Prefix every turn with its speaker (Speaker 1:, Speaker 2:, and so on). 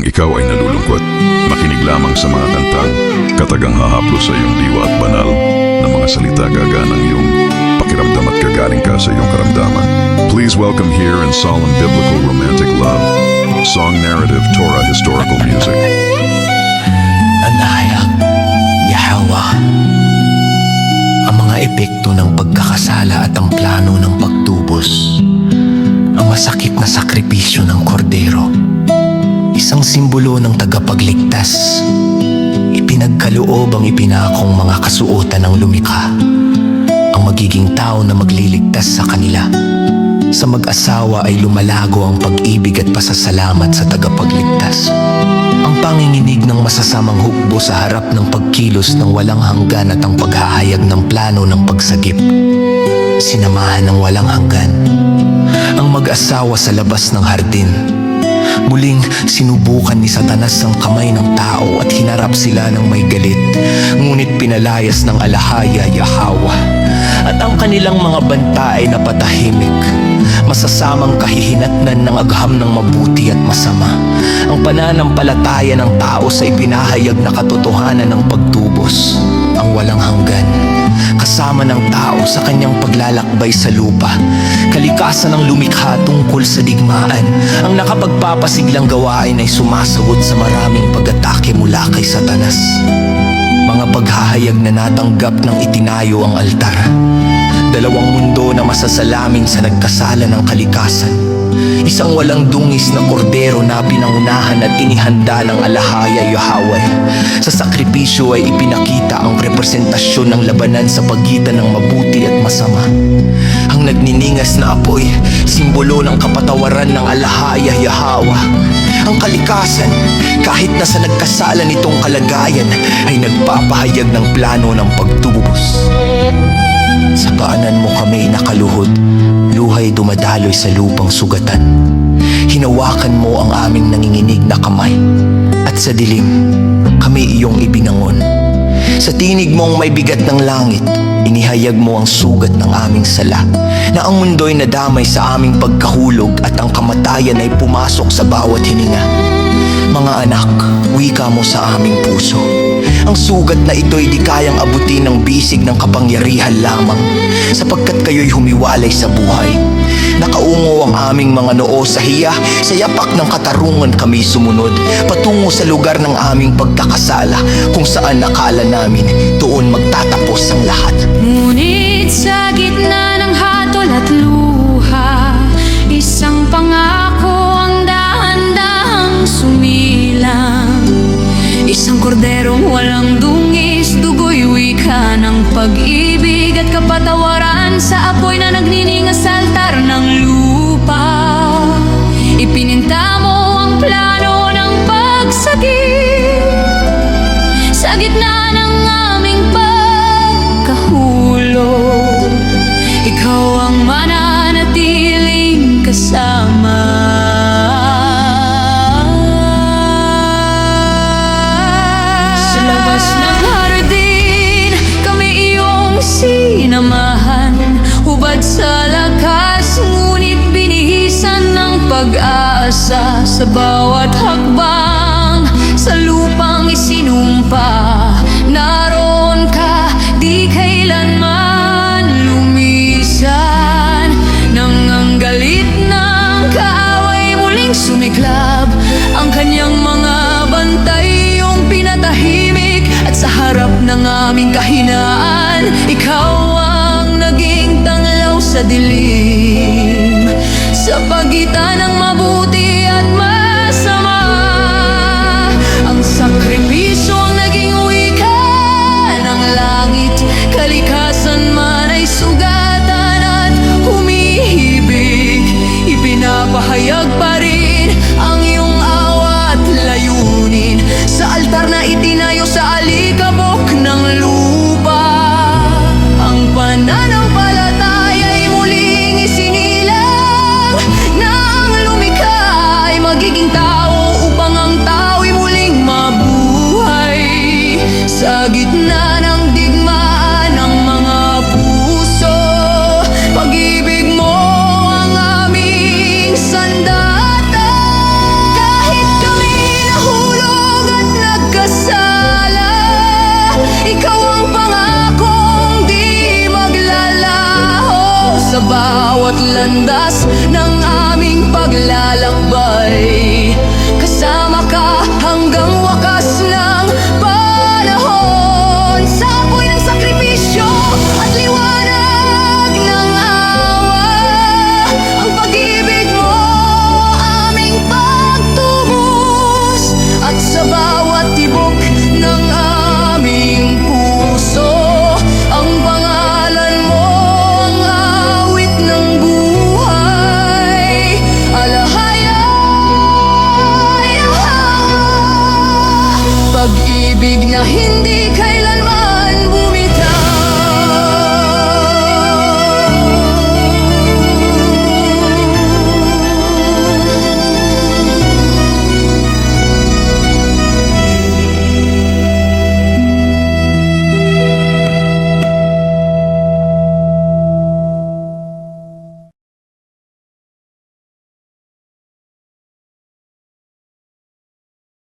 Speaker 1: ikaw ay nalulungkot, makinig lamang sa mga kantang katagang hahaplos sa iyong diwa at banal na mga salita gaganang iyong pakiramdam at gagaling ka sa iyong karamdaman. Please welcome here in solemn biblical romantic love, song narrative Torah historical music.
Speaker 2: Anayak, Yahweh. Ang mga epekto ng pagkakasala at ang plano ng pagtubos. Ang masakit na sakripisyo ng kordero. Isang simbolo ng tagapagligtas. Ipinagkaloob ang ipinakong mga kasuotan ng lumikha. Ang magiging tao na magliligtas sa kanila. Sa mag-asawa ay lumalago ang pag-ibig at pasasalamat sa tagapagligtas. Ang panginginig ng masasamang hukbo sa harap ng pagkilos ng walang hanggan at ang paghahayag ng plano ng pagsagip. Sinamahan ng walang hanggan. Ang mag-asawa sa labas ng hardin. Muling sinubukan ni Satanas ang kamay ng tao at hinarap sila ng may galit. Ngunit pinalayas ng alahaya Yahweh. At ang kanilang mga banta ay napatahimik. Masasamang kahihinatnan ng agham ng mabuti at masama. Ang pananampalataya ng tao sa ipinahayag na katotohanan ng pagtubos. Ang walang hanggan. Kasama ng tao sa kanyang paglalakbay sa lupa. Kalikasan ng lumikha tungkol sa digmaan. Ang nakapagpapasiglang gawain ay sumasagot sa maraming pag-atake mula kay Satanas. Mga paghahayag na natanggap ng itinayo ang altar. Dalawang mundo na masasalamin sa nagkasala ng kalikasan. Isang walang dungis na kordero na pinangunahan at inihanda ng alahaya Yahweh. Sa sakripisyo ay ipinakita ang representasyon ng labanan sa pagitan ng mabuti at masama. Ang nagniningas na apoy, simbolo ng kapatawaran ng alahaya Yahweh. Ang kalikasan, kahit na sa nagkasala nitong kalagayan, ay nagpapahayag ng plano ng pagtubos. Sa paanan mo kami nakaluhod, luhay dumadaloy sa lupang sugatan. Hinawakan mo ang aming nanginginig na kamay, at sa dilim, kami iyong ibinangon. Sa tinig mong may bigat ng langit, inihayag mo ang sugat ng aming sala, na ang mundo'y nadamay sa aming pagkahulog at ang kamatayan ay pumasok sa bawat hininga. Mga anak, wika mo sa aming puso. Ang sugat na ito'y di kayang abutin ng bisig ng kapangyarihan lamang, sapagkat kayo'y humiwalay sa buhay. Nakaungo ang aming mga noo sa hiya, sa yapak ng katarungan kami sumunod, patungo sa lugar ng aming pagkakasala, kung saan nakala namin doon magtatapos ang lahat.
Speaker 3: Ngunit sa gitna ng hatol at luha, isang pangako ang dahan-dahang sumilang. Isang korderong walang dungis, dugo'y wika ng pag-ibig at kapatawaran sa apoy na nagniningas sa altar ng lupa. Ipininta mo ang plano ng pagsagip sa gitna ng aming pagkahulog. Ikaw ang mananatiling kasama. Sinamahan, hubad sa lakas, ngunit binihisan ng pag-asa sa bawat hakbang. Sa lupang isinumpa, naroon ka, di kailanman lumisan. Nang ang galit ng kaaway muling sumiklab, ang kanyang mga bantay yung pinatahimik. At sa harap ng aming kahinaan, ikaw ang naging tanglaw sa dilim. Sa pagitan ng mabuti at masama, ang sakripisyo ang naging wika ng langit. Kalikasan man ay sugatan at humihibig. Ipinapahayag pa rin ang iyong awa at layunin sa altar na itinayo sa alikabok ng lupa. Ang pananampalataya ay muling isinilang na ang bawat landas ng aming paglalakbay. Kasama ka hanggang wakas ng panahon. Sa apoy ng sakripisyo at liwanag ng awa, ang pag-ibig mo aming pagtubos. At sa bawat tibok ng aming puso, ang pangalan mo ang awit ng buhay. Alahaya, pag-ibig na hindi